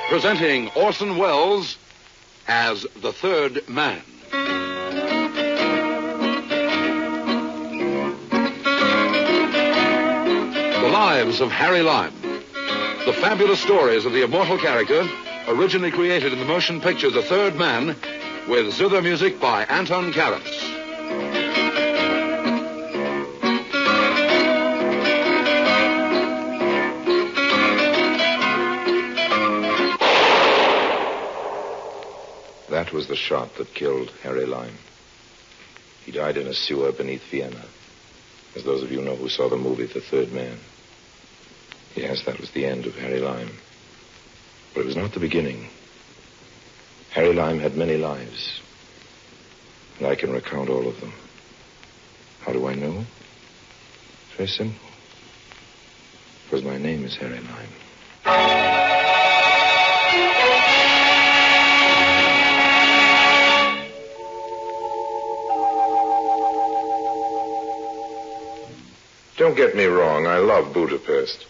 Presenting Orson Welles as the Third Man. The Lives of Harry Lime. The fabulous stories of the immortal character, originally created in the motion picture The Third Man, with zither music by Anton Karas. That was the shot that killed Harry Lime. He died in a sewer beneath Vienna, as those of you know who saw the movie The Third Man. Yes, that was the end of Harry Lime. But it was not the beginning. Harry Lime had many lives, and I can recount all of them. How do I know? It's very simple. Because my name is Harry Lime. Don't get me wrong, I love Budapest.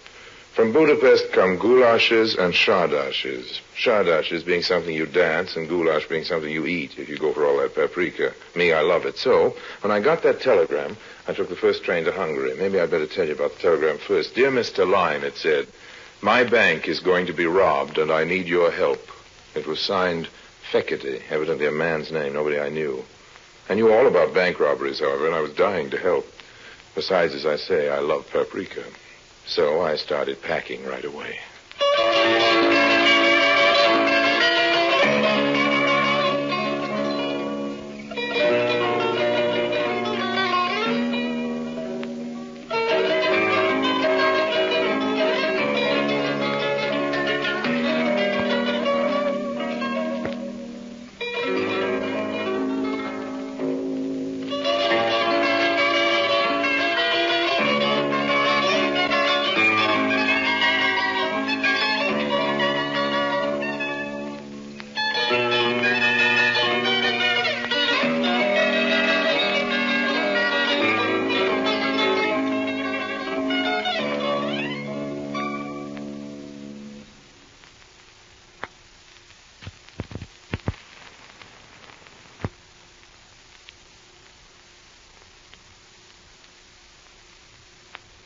From Budapest come goulashes and shardashes. Shardashes being something you dance and goulash being something you eat if you go for all that paprika. Me, I love it. So, when I got that telegram, I took the first train to Hungary. Maybe I'd better tell you about the telegram first. Dear Mr. Lime, it said, my bank is going to be robbed and I need your help. It was signed Fekete, evidently a man's name, nobody I knew. I knew all about bank robberies, however, and I was dying to help. Besides, as I say, I love paprika. So I started packing right away.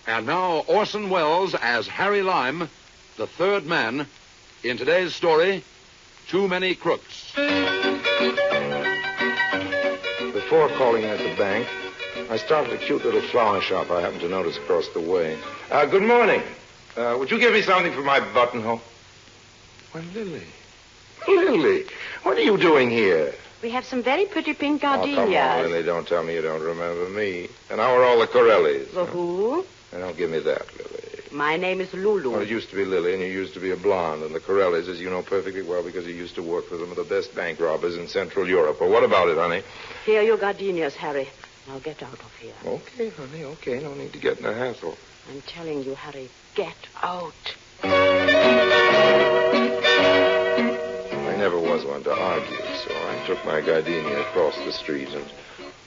And now, Orson Welles as Harry Lime, the Third Man, in today's story, Too Many Crooks. Before calling at the bank, I stopped at a cute little flower shop I happened to notice across the way. Good morning. Would you give me something for my buttonhole? Why, Lily. Lily, what are you doing here? We have some very pretty pink Oh, gardenias. come on, Lily, don't tell me you don't remember me. And how are all the Corellis? The who? Now, don't give me that, Lily. My name is Lulu. Well, it used to be Lily, and you used to be a blonde. And the Corellis, as you know perfectly well, because you used to work for them, are the best bank robbers in Central Europe. Well, what about it, honey? Here are your gardenias, Harry. Now get out of here. Okay, honey, okay. No need to get in a hassle. I'm telling you, Harry, get out. I never was one to argue, so I took my gardenia across the street and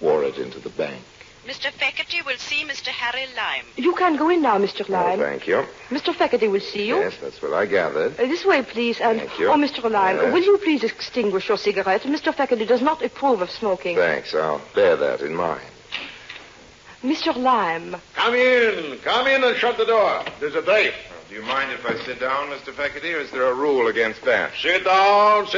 wore it into the bank. Mr. Fekete will see Mr. Harry Lime. You can go in now, Mr. Lime. Oh, thank you. Mr. Fekete will see you. Yes, that's what I gathered. This way, please. And, Thank you. Oh, Mr. Lime, Yes. will you please extinguish your cigarette? Mr. Fekete does not approve of smoking. Thanks, I'll bear that in mind. Mr. Lime. Come in and shut the door. There's a date. Do you mind if I sit down, Mr. Fekete, or is there a rule against that? Sit down.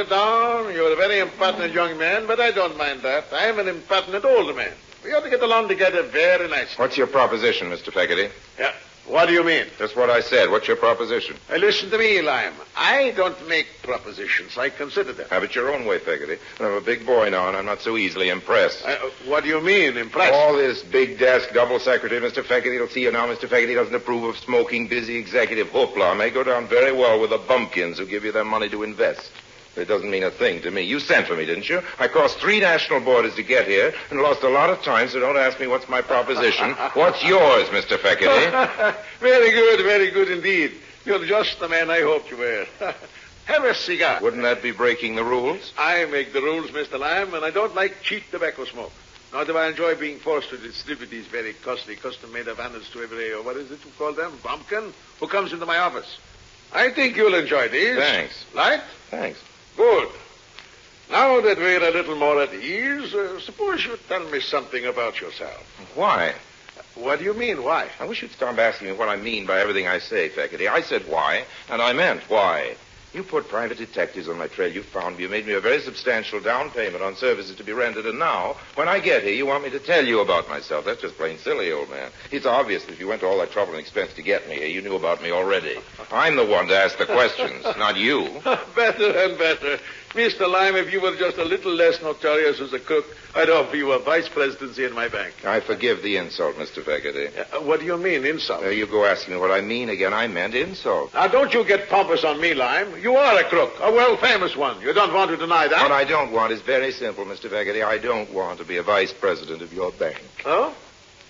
You're a very impertinent young man, but I don't mind that. I am an impertinent older man. We ought to get along together very nicely. What's your proposition, Mr. Fekete? Yeah. What do you mean? Just what I said. What's your proposition? Listen to me, Lime. I don't make propositions. I consider them. Have it your own way, Fekete. I'm a big boy now, and I'm not so easily impressed. What do you mean, impressed? All this big desk, double secretary, Mr. Fekete will see you now. Mr. Fekete doesn't approve of smoking, busy executive hoopla. May go down very well with the bumpkins who give you their money to invest. It doesn't mean a thing to me. You sent for me, didn't you? I crossed 3 national borders to get here and lost a lot of time, so don't ask me what's my proposition. What's yours, Mr. Fekete? Very good indeed. You're just the man I hoped you were. Have a cigar. Wouldn't that be breaking the rules? I make the rules, Mr. Lime, and I don't like cheap tobacco smoke. Nor do I enjoy being forced to distribute these very costly custom-made Havanas to every, what is it you call them, bumpkin, who comes into my office. I think you'll enjoy these. Thanks. Light? Thanks. Good. Now that we're a little more at ease, suppose you tell me something about yourself. Why? What do you mean, why? I wish you'd stop asking me what I mean by everything I say, Feckety. I said why, and I meant why. You put private detectives on my trail. You found me. You made me a very substantial down payment on services to be rendered. And now, when I get here, you want me to tell you about myself. That's just plain silly, old man. It's obvious that if you went to all that trouble and expense to get me here, you knew about me already. I'm the one to ask the questions, not you. Better and better. Mr. Lime, if you were just a little less notorious as a crook, I'd offer you a vice presidency in my bank. I forgive the insult, Mr. Feckety. What do you mean, insult? You go asking me what I mean again. I meant insult. Now, don't you get pompous on me, Lime. You are a crook, a world-famous one. You don't want to deny that? What I don't want is very simple, Mr. Feckety. I don't want to be a vice president of your bank. Oh?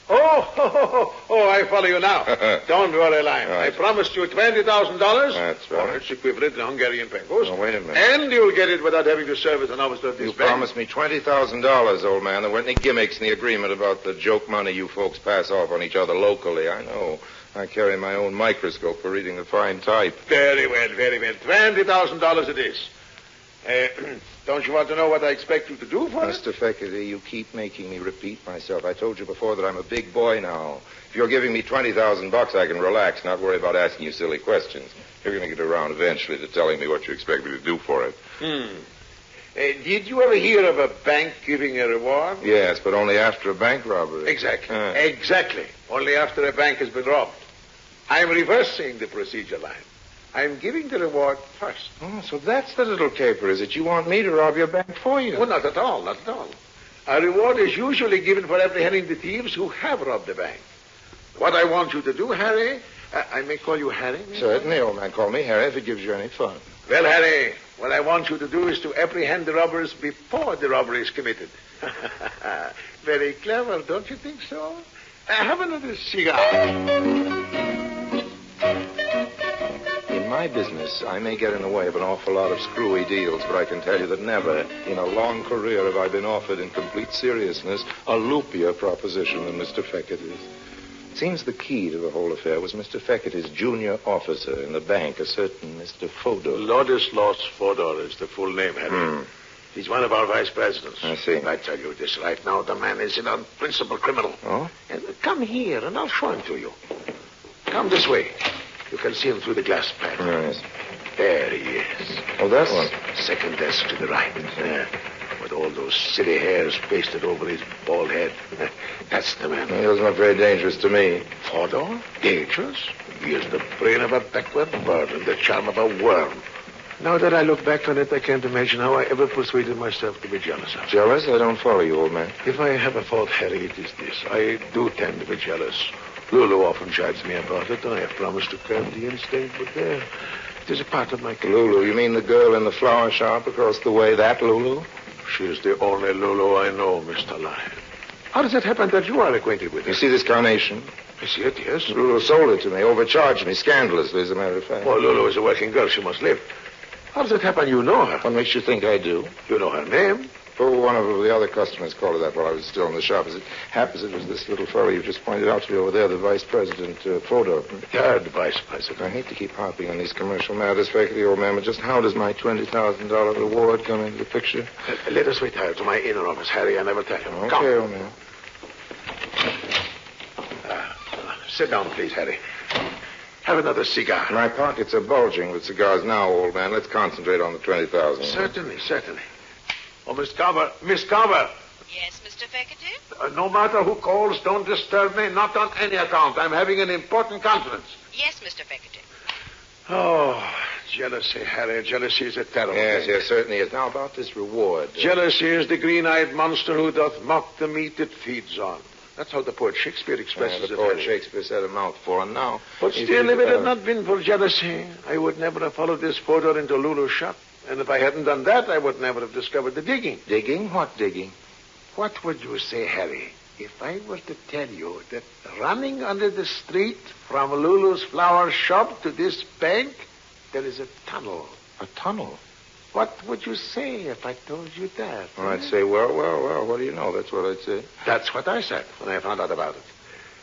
Oh, I follow you now. Don't worry, Lime. Right. I promised you $20,000. That's right. Or its equivalent in Hungarian pesos. Oh, wait a minute. And you'll get it without having to serve as an officer of this You bank. promised me $20,000, old man. There weren't any gimmicks in the agreement about the joke money you folks pass off on each other locally. I know. I carry my own microscope for reading the fine type. Very well, very well. $20,000 it is. Don't you want to know what I expect you to do for it? Mr. Feckety, you keep making me repeat myself. I told you before that I'm a big boy now. If you're giving me $20,000, I can relax, not worry about asking you silly questions. You're going to get around eventually to telling me what you expect me to do for it. Did you ever hear of a bank giving a reward? Yes, but only after a bank robbery. Exactly. Exactly. Only after a bank has been robbed. I'm reversing the procedure line. I'm giving the reward first. Oh, so that's the little caper, is it? You want me to rob your bank for you? Oh, not at all, not at all. A reward is usually given for apprehending the thieves who have robbed the bank. What I want you to do, Harry, I may call you Harry? Certainly, old man. Call me Harry if it gives you any fun. Well, Harry, what I want you to do is to apprehend the robbers before the robbery is committed. Very clever, don't you think so? Have another cigar. In my business, I may get in the way of an awful lot of screwy deals, but I can tell you that never in a long career have I been offered in complete seriousness a loopier proposition than Mr. Feckety's. It seems the key to the whole affair was Mr. Feckety's junior officer in the bank, a certain Mr. Fodor. Ladislaus Fodor is the full name, Harry. He's one of our vice presidents. I see. I tell you this right now, the man is an unprincipled criminal. Oh? And come here, and I'll show him to you. Come this way. You can see him through the glass panel. Yes. There he is. Oh, that one. Second desk to the right. There. With all those silly hairs pasted over his bald head. That's the man. He doesn't look very dangerous to me. Fodor? Dangerous? He has the brain of a backward bird and the charm of a worm. Now that I look back on it, I can't imagine how I ever persuaded myself to be jealous of him. Jealous? I don't follow you, old man. If I have a fault, Harry, it is this. I do tend to be jealous. Lulu often chides me about it. I have promised to curb the instinct, but there, it is a part of my character. Lulu? You mean the girl in the flower shop across the way, that Lulu? She is the only Lulu I know, Mr. Lyon. How does it happen that you are acquainted with her? You see this carnation? I see it, yes. Lulu sold it to me, overcharged me, scandalously, as a matter of fact. Well, Lulu is a working girl. She must live. How does it happen you know her? What makes you think I do? You know her name? Oh, one of the other customers called her that while I was still in the shop. As it happens, it was this little fellow you just pointed out to me over there, the vice president, Fodor. Third vice president. I hate to keep harping on these commercial matters, Faculty, old man, but just how does my $20,000 reward come into the picture? Let us retire to my inner office, Harry. I never tell you. Okay, Come. old man. Sit down, please, Harry. Have another cigar. My pockets are bulging with cigars now, old man. Let's concentrate on the $20,000. Certainly, certainly. Oh, Miss Carver. Miss Carver. Yes, Mr. Feckety? No matter who calls, don't disturb me. Not on any account. I'm having an important conference. Yes, Mr. Feckety. Oh, jealousy, Harry. Jealousy is a terrible Yes, thing. yes, certainly is. Now, about this reward. Jealousy is the green-eyed monster who doth mock the meat it feeds on. That's how the poet Shakespeare expresses the it. poet Harry. Shakespeare said a mouthful, and now... But still, if it had not been for jealousy, I would never have followed this Fodor into Lulu's shop. And if I hadn't done that, I would never have discovered the digging. Digging? What digging? What would you say, Harry, if I were to tell you that running under the street from Lulu's flower shop to this bank, there is a tunnel? A tunnel? What would you say if I told you that? Well, I'd say, well, what do you know? That's what I'd say. That's what I said when I found out about it.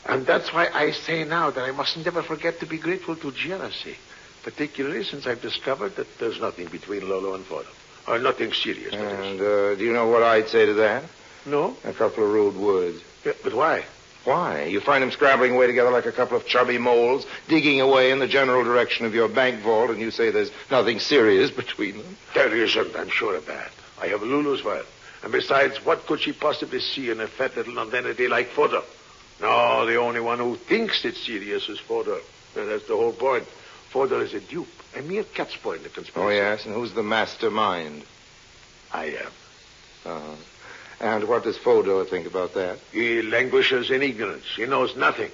And that's why I say now that I mustn't ever forget to be grateful to jealousy. Particularly since I've discovered that there's nothing between Lolo and Fodor. Or nothing serious, that And is. do you know what I'd say to that? No? A couple of rude words. Yeah, but why? Why? You find them scrabbling away together like a couple of chubby moles, digging away in the general direction of your bank vault, and you say there's nothing serious between them? There isn't, I'm sure of that. I have Lulu's file. And besides, what could she possibly see in a fat little nonentity like Fodor? No, the only one who thinks it's serious is Fodor. And that's the whole point. Fodor is a dupe, a mere cat's paw in the conspiracy. Oh, yes? And who's the mastermind? I am. Uh-huh. And what does Fodor think about that? He languishes in ignorance. He knows nothing.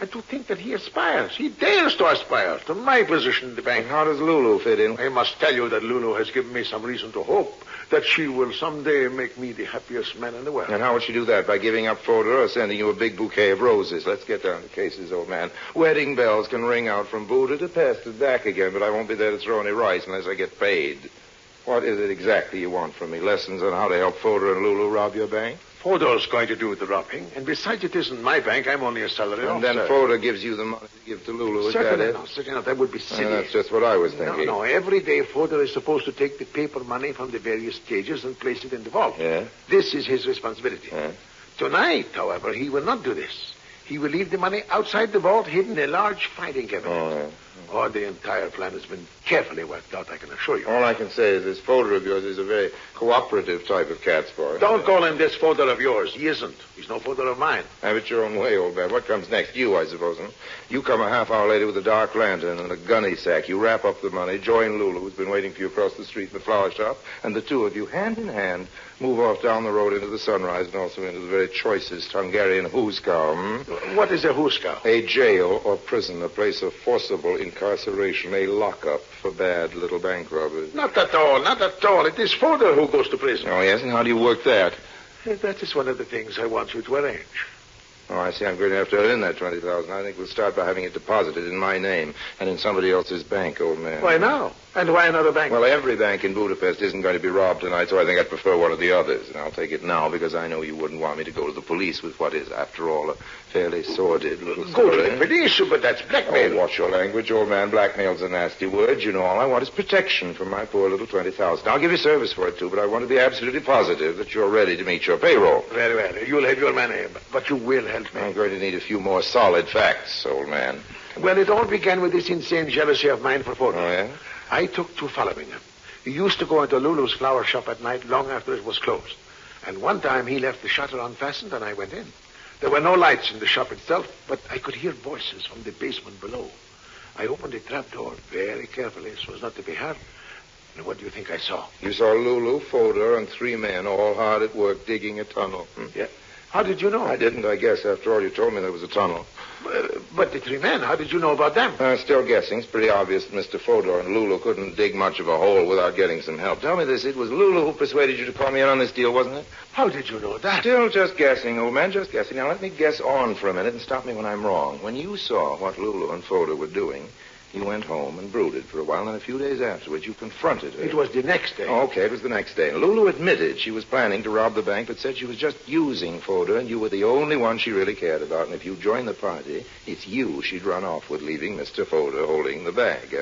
And to think that he aspires, he dares to aspire to my position in the bank. And how does Lulu fit in? I must tell you that Lulu has given me some reason to hope that she will someday make me the happiest man in the world. And how would she do that? By giving up Fodor or sending you a big bouquet of roses? Let's get down to cases, old man. Wedding bells can ring out from Budapest to back again, but I won't be there to throw any rice unless I get paid. What is it exactly you want from me? Lessons on how to help Fodor and Lulu rob your bank? Fodor's going to do the robbing, and besides, it isn't my bank. I'm only a salaried And officer. then Fodor gives you the money to give to Lulu, is that Certainly it? not, certainly not. That would be silly. That's just what I was thinking. No, every day Fodor is supposed to take the paper money from the various stages and place it in the vault. Yeah? This is his responsibility. Yeah? Tonight, however, he will not do this. He will leave the money outside the vault, hidden in a large filing cabinet. Oh, yeah. Oh, the entire plan has been carefully worked out, I can assure you. All I can say is this Fodor of yours is a very cooperative type of cat's paw. Don't call him this Fodor of yours. He isn't. He's no Fodor of mine. Have it your own way, old man. What comes next? You, I suppose, huh? You come a half hour later with a dark lantern and a gunny sack. You wrap up the money, join Lulu, who's been waiting for you across the street in the flower shop, and the two of you, hand in hand, move off down the road into the sunrise and also into the very choicest Hungarian hooskow. What is a hooskow? A jail or prison, a place of forcible incarceration, a lockup for bad little bank robbers. Not at all, not at all. It is Fodor who goes to prison. Oh, yes? And how do you work that? That is one of the things I want you to arrange. Oh, I see. I'm going to have to earn that $20,000. I think we'll start by having it deposited in my name and in somebody else's bank, old man. Why now? And why another bank? Well, every bank in Budapest isn't going to be robbed tonight, so I think I'd prefer one of the others. And I'll take it now because I know you wouldn't want me to go to the police with what is, after all, a fairly sordid little Go story. to the police, but that's blackmail. Oh, watch your language, old man. Blackmail's a nasty word. You know, all I want is protection for my poor little $20,000. I'll give you service for it, too, but I want to be absolutely positive that you're ready to meet your payroll. Very well. You'll have your money, but you will help me. I'm going to need a few more solid facts, old man. Well, it all began with this insane jealousy of mine for Fodor. Oh, yeah? I took to following him. He used to go into Lulu's flower shop at night long after it was closed. And one time he left the shutter unfastened and I went in. There were no lights in the shop itself, but I could hear voices from the basement below. I opened the trapdoor very carefully so as not to be heard. And what do you think I saw? You saw Lulu, Fodor, and 3 men all hard at work digging a tunnel. Yeah. How did you know? I didn't, I guess. After all, you told me there was a tunnel. But the 3 men, how did you know about them? Still guessing. It's pretty obvious that Mr. Fodor and Lulu couldn't dig much of a hole without getting some help. Tell me this. It was Lulu who persuaded you to call me in on this deal, wasn't it? How did you know that? Still just guessing, old man, just guessing. Now, let me guess on for a minute and stop me when I'm wrong. When you saw what Lulu and Fodor were doing, you went home and brooded for a while, and then a few days afterwards, you confronted her. It was the next day. Oh, okay, it was the next day. And Lulu admitted she was planning to rob the bank, but said she was just using Fodor, and you were the only one she really cared about. And if you joined the party, it's you she'd run off with, leaving Mr. Fodor holding the bag.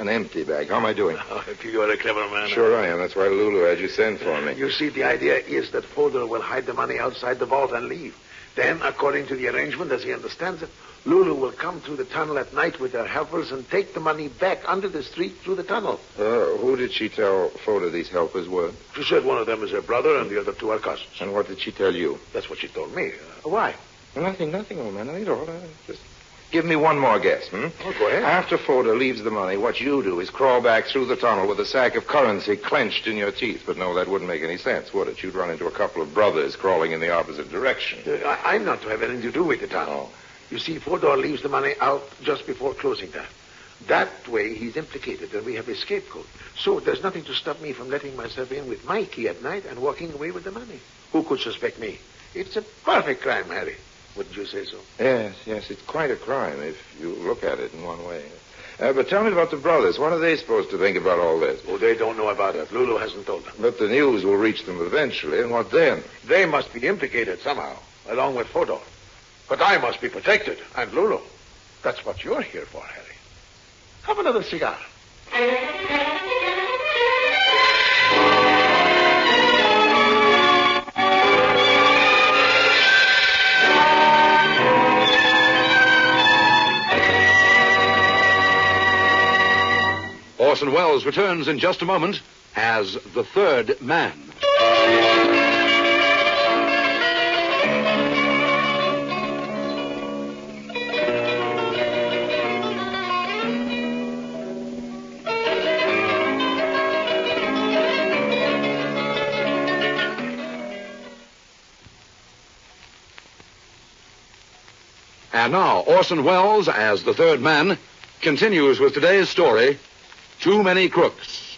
An empty bag. How am I doing? Oh, you're a clever man. Sure I am. That's why Lulu had you send for me. You see, the idea is that Fodor will hide the money outside the vault and leave. Then, according to the arrangement, as he understands it, Lulu will come through the tunnel at night with her helpers and take the money back under the street through the tunnel. Who did she tell Fodor these helpers were? She said one of them is her brother and the other 2 are cousins. And what did she tell you? That's what she told me. Why? Nothing, old man. Nothing at all. Just give me one more guess, Oh, go ahead. After Fodor leaves the money, what you do is crawl back through the tunnel with a sack of currency clenched in your teeth. But no, that wouldn't make any sense, would it? You'd run into a couple of brothers crawling in the opposite direction. I'm not to have anything to do with the tunnel. Oh. You see, Fodor leaves the money out just before closing time. That way, he's implicated, and we have a scapegoat. So there's nothing to stop me from letting myself in with my key at night and walking away with the money. Who could suspect me? It's a perfect crime, Harry. Wouldn't you say so? Yes, it's quite a crime if you look at it in one way. But tell me about the brothers. What are they supposed to think about all this? Oh, they don't know about it. Lulu hasn't told them. But the news will reach them eventually, and what then? They must be implicated somehow, along with Fodor. But I must be protected, and Lulu. That's what you're here for, Harry. Have another cigar. Orson Welles returns in just a moment as the third man. And now, Orson Welles as the third man continues with today's story, Too Many Crooks.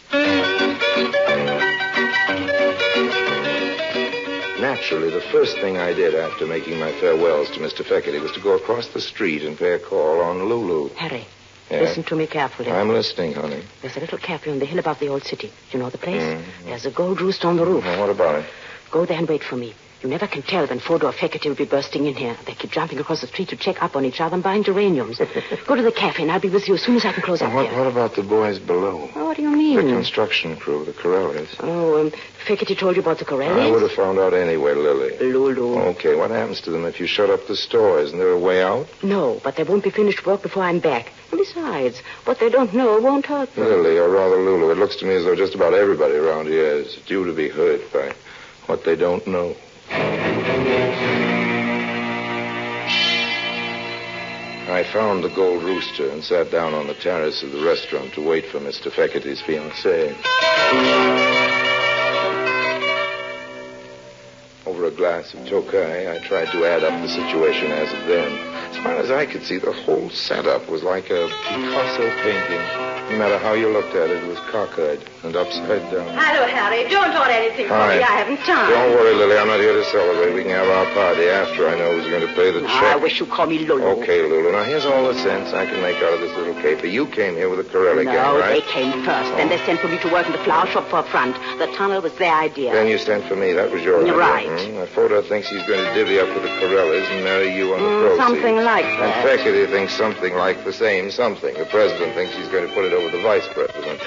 Naturally, the first thing I did after making my farewells to Mr. Feckerty was to go across the street and pay a call on Lulu. Harry, Yeah? listen to me carefully. I'm listening, honey. There's a little cafe on the hill above the old city. You know the place? There's a gold rooster on the roof. Well, what about it? Go there and wait for me. You never can tell when Fodor Feckerty will be bursting in here. They keep jumping across the street to check up on each other and buying geraniums. Go to the cafe and I'll be with you as soon as I can close up What here. about the boys below? Oh, what do you mean? The construction crew, the Corellis. Oh, Feckerty told you about the Corellis? I would have found out anyway, Lily. Lulu. Okay, what happens to them if you shut up the store? Isn't there a way out? No, but they won't be finished work before I'm back. And besides, what they don't know won't hurt them. Lily, or rather Lulu, it looks to me as though just about everybody around here is due to be hurt by what they don't know. I found the Gold Rooster and sat down on the terrace of the restaurant to wait for Mr. Feckerty's fiancée. Over a glass of Tokay, I tried to add up the situation as of then. As far as I could see, the whole setup was like a Picasso painting. No matter how you looked at it, it was cockeyed and upside down. Hello, Harry. Don't order anything for Hi. me. I haven't time. Don't worry, Lily. I'm not here to celebrate. We can have our party after I know who's going to pay the check. I wish you'd call me Lulu. Okay, Lulu. Now, here's all the sense I can make out of this little caper. You came here with the Corelli gang, No, right? they came first. Then they sent for me to work in the flower shop for a front. The tunnel was their idea. Then you sent for me. That was your idea. Right. Now, Fodor thinks he's going to divvy up with the Corellis and marry you on the proceeds. Something like And that. Feckerty thinks something like the same something. The president thinks he's going to put it over the vice president.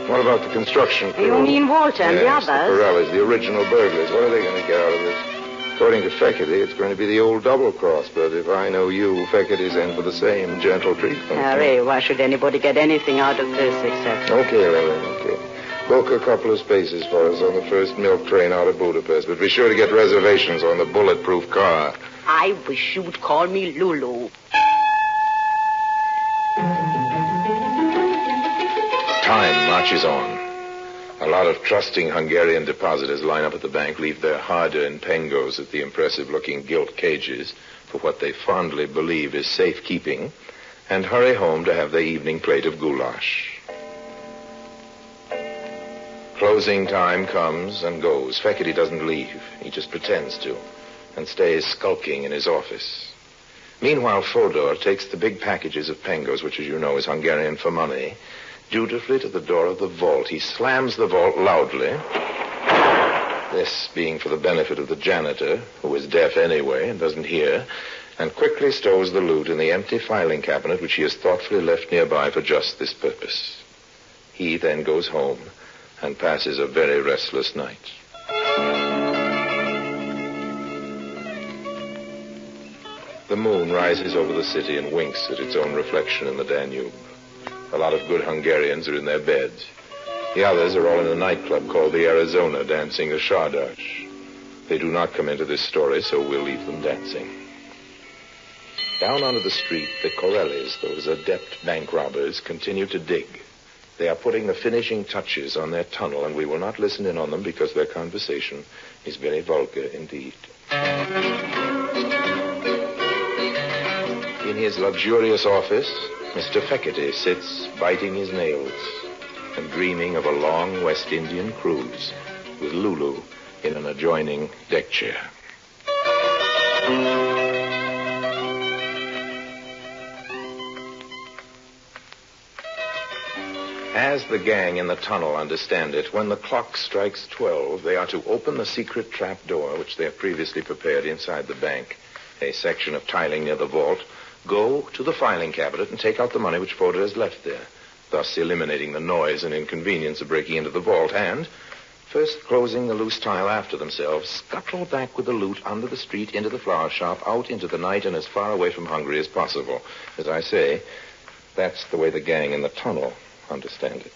What about the construction crew? You mean Walter and the Yes, others? the Corellis, the original burglars. What are they going to get out of this? According to Feckerty, it's going to be the old double-cross. But if I know you, Feckerty's in for the same gentle treatment. Harry, why should anybody get anything out of this except... Okay, Lily, okay. Book a couple of spaces for us on the first milk train out of Budapest, but be sure to get reservations on the bulletproof car. I wish you'd call me Lulu. Time marches on. A lot of trusting Hungarian depositors line up at the bank, leave their hard-earned pengos at the impressive-looking gilt cages for what they fondly believe is safekeeping, and hurry home to have their evening plate of goulash. Closing time comes and goes. Feckerty doesn't leave. He just pretends to, and stays skulking in his office. Meanwhile, Fodor takes the big packages of pengos, which, as you know, is Hungarian for money, dutifully to the door of the vault. He slams the vault loudly, this being for the benefit of the janitor, who is deaf anyway and doesn't hear, and quickly stows the loot in the empty filing cabinet, which he has thoughtfully left nearby for just this purpose. He then goes home and passes a very restless night. The moon rises over the city and winks at its own reflection in the Danube. A lot of good Hungarians are in their beds. The others are all in a nightclub called the Arizona, dancing a Shardash. They do not come into this story, so we'll leave them dancing. Down onto the street, the Corellis, those adept bank robbers, continue to dig. They are putting the finishing touches on their tunnel, and we will not listen in on them because their conversation is very vulgar indeed. In his luxurious office, Mr. Feckerty sits biting his nails and dreaming of a long West Indian cruise with Lulu in an adjoining deck chair. As the gang in the tunnel understand it, when the clock strikes 12, they are to open the secret trap door which they have previously prepared inside the bank, a section of tiling near the vault, go to the filing cabinet and take out the money which Fodor has left there. thus eliminating the noise and inconvenience of breaking into the vault, and, first closing the loose tile after themselves, scuttle back with the loot under the street, into the flower shop, out into the night, and as far away from Hungary as possible. As I say, that's the way the gang in the tunnel understand it.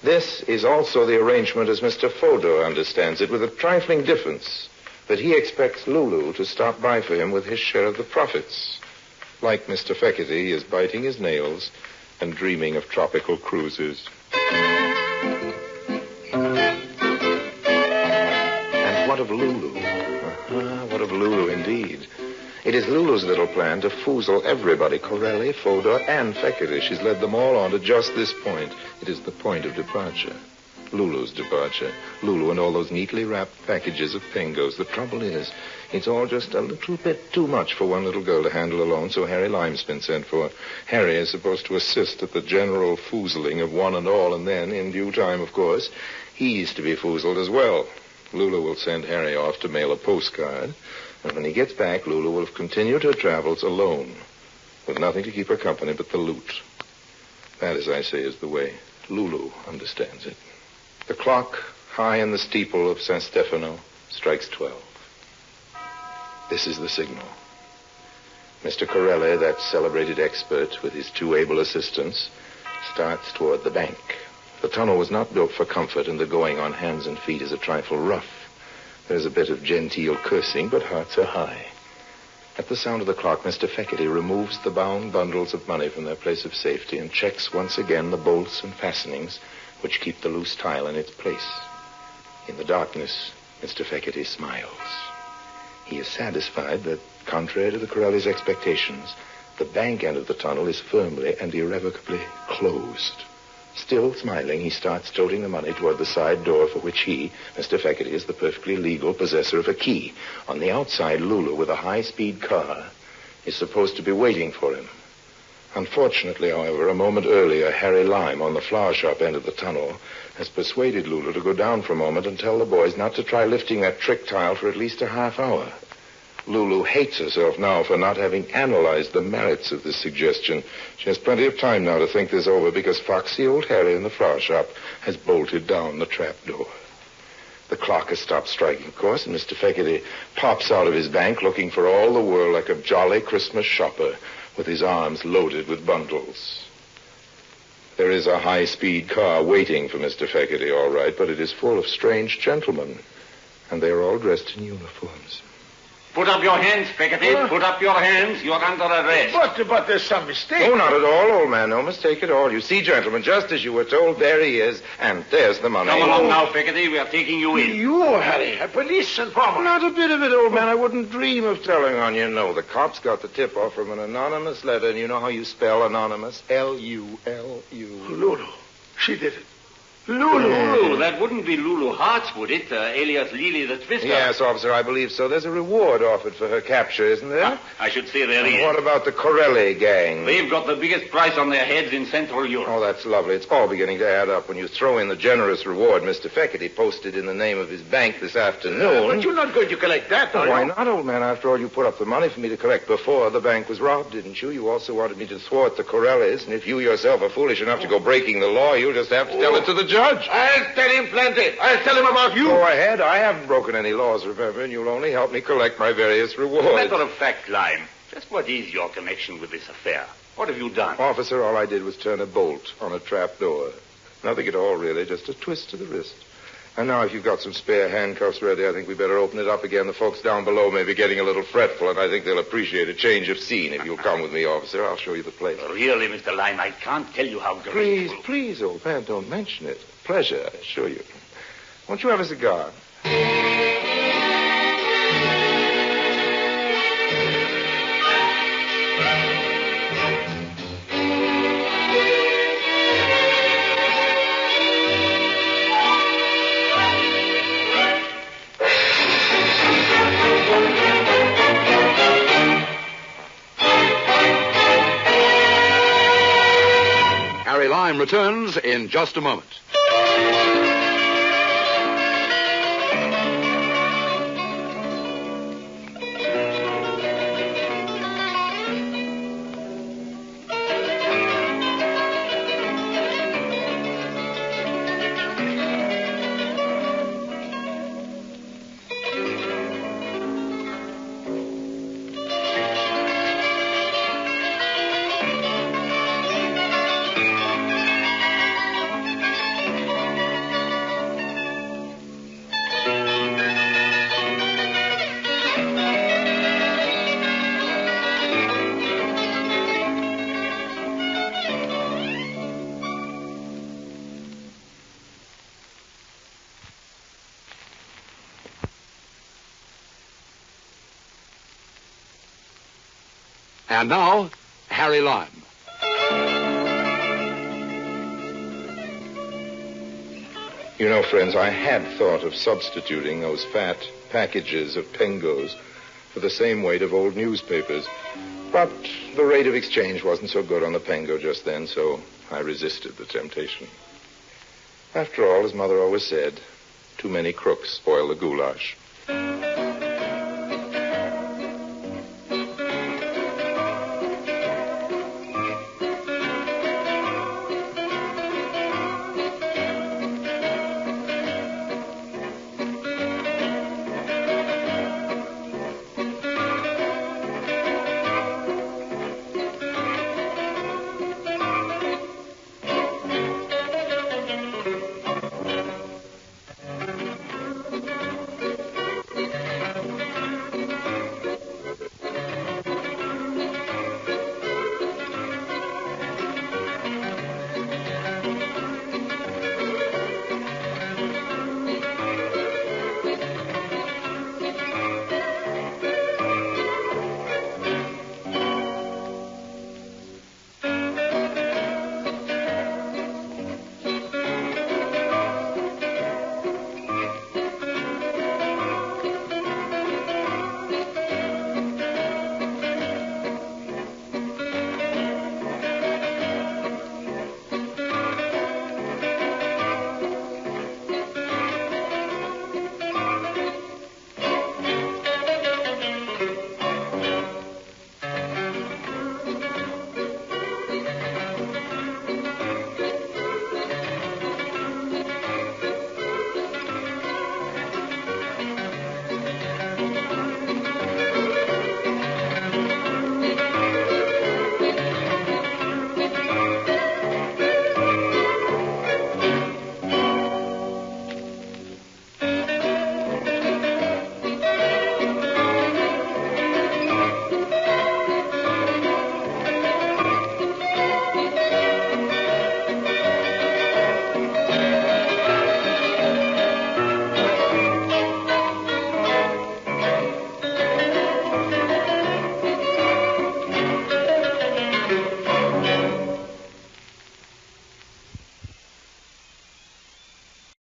This is also the arrangement as Mr. Fodor understands it, with a trifling difference, that he expects Lulu to stop by for him with his share of the profits. Like Mr. Fekete, he is biting his nails and dreaming of tropical cruises. And what of Lulu? What of Lulu, indeed? It is Lulu's little plan to foozle everybody, Corelli, Fodor, and Fekete. She's led them all on to just this point. It is the point of departure. Lulu's departure. Lulu and all those neatly wrapped packages of pingos. The trouble is, it's all just a little bit too much for one little girl to handle alone, so Harry Lime's been sent for. Harry is supposed to assist at the general foozling of one and all, and then, in due time, of course, he's to be foozled as well. Lulu will send Harry off to mail a postcard, and when he gets back, Lulu will have continued her travels alone, with nothing to keep her company but the loot. That, as I say, is the way Lulu understands it. The clock, high in the steeple of San Stefano, strikes 12. This is the signal. Mr. Corelli, that celebrated expert, with his 2 able assistants, starts toward the bank. The tunnel was not built for comfort, and the going on hands and feet is a trifle rough. There's a bit of genteel cursing, but hearts are high. At the sound of the clock, Mr. Fekete removes the bound bundles of money from their place of safety and checks once again the bolts and fastenings which keep the loose tile in its place. In the darkness, Mr. Fekete smiles. He is satisfied that, contrary to the Corelli's expectations, the bank end of the tunnel is firmly and irrevocably closed. Still smiling, he starts toting the money toward the side door for which he, Mr. Fekete, is the perfectly legal possessor of a key. On the outside, Lulu, with a high-speed car, is supposed to be waiting for him. Unfortunately, however, a moment earlier, Harry Lime, on the flower shop end of the tunnel, has persuaded Lulu to go down for a moment and tell the boys not to try lifting that trick tile for at least a half hour. Lulu hates herself now for not having analyzed the merits of this suggestion. She has plenty of time now to think this over, because foxy old Harry in the flower shop has bolted down the trap door. The clock has stopped striking, of course, and Mr. Fekete pops out of his bank looking for all the world like a jolly Christmas shopper with his arms loaded with bundles. There is a high-speed car waiting for Mr. Fekete, all right, but it is full of strange gentlemen, and they are all dressed in uniforms. Put up your hands, Fekete. Put up your hands. You're under arrest. But there's some mistake. Oh, not at all, old man. No mistake at all. You see, gentlemen, just as you were told, there he is, and there's the money. Come along now, Fekete. We are taking you in. You, Harry, a police informer. Not a bit of it, old man. I wouldn't dream of telling on you. No, the cops got the tip-off from an anonymous letter, and you know how you spell anonymous? L-U-L-U. Lulu. She did it. Lulu. That wouldn't be Lulu Hartz, would it? Alias Lily the Twister. Yes, officer, I believe so. There's a reward offered for her capture, isn't there? I should say there is. What about the Corelli gang? They've got the biggest price on their heads in Central Europe. Oh, that's lovely. It's all beginning to add up. When you throw in the generous reward Mr. Fekete posted in the name of his bank this afternoon. But you're not going to collect that, are you? Why not, old man? After all, you put up the money for me to collect before the bank was robbed, didn't you? You also wanted me to thwart the Corellis, and if you yourself are foolish enough to go breaking the law, you'll just have to tell it to the judge. I'll tell him plenty. I'll tell him about you. Go ahead. I haven't broken any laws, remember, and you'll only help me collect my various rewards. As a matter of fact, Lime, just what is your connection with this affair? What have you done? Officer, all I did was turn a bolt on a trap door. Nothing at all, really, just a twist to the wrist. And now, if you've got some spare handcuffs ready, I think we better open it up again. The folks down below may be getting a little fretful, and I think they'll appreciate a change of scene. If you'll come with me, officer, I'll show you the place. Really, Mr. Lime, I can't tell you how grateful. Please, old man, don't mention it. Pleasure, I assure you. Won't you have a cigar? Harry Lime returns in just a moment. And now, Harry Lime. You know, friends, I had thought of substituting those fat packages of Pengos for the same weight of old newspapers. But the rate of exchange wasn't so good on the Pengo just then, so I resisted the temptation. After all, as Mother always said, too many crooks spoil the goulash.